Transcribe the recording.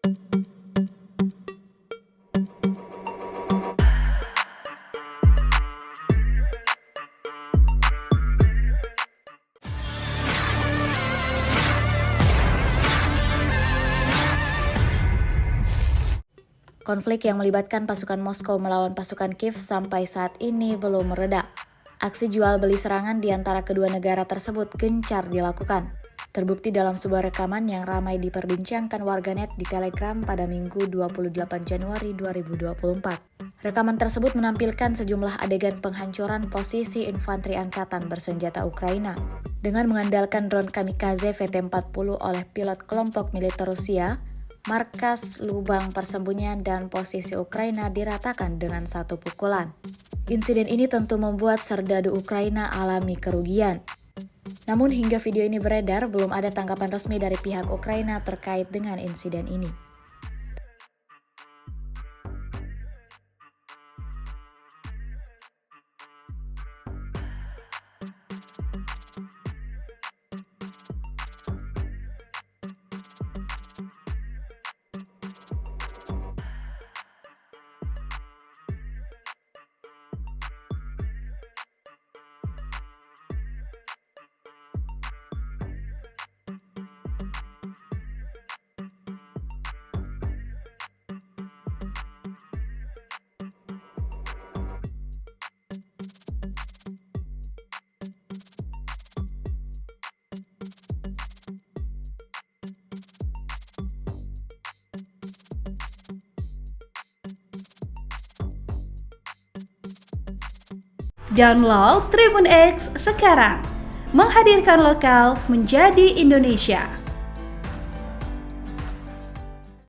Konflik yang melibatkan pasukan Moskow melawan pasukan Kiev sampai saat ini belum mereda. Aksi jual beli serangan di antara kedua negara tersebut gencar dilakukan. Terbukti dalam sebuah rekaman yang ramai diperbincangkan warganet di Telegram pada Minggu 28 Januari 2024. Rekaman tersebut menampilkan sejumlah adegan penghancuran posisi infanteri angkatan bersenjata Ukraina dengan mengandalkan drone kamikaze VT-40 oleh pilot kelompok militer Rusia. Markas, lubang persembunyian, dan posisi Ukraina diratakan dengan satu pukulan. Insiden ini tentu membuat serdadu Ukraina alami kerugian. Namun hingga video ini beredar, belum ada tanggapan resmi dari pihak Ukraina terkait dengan insiden ini. Download Tribun X sekarang, menghadirkan lokal menjadi Indonesia.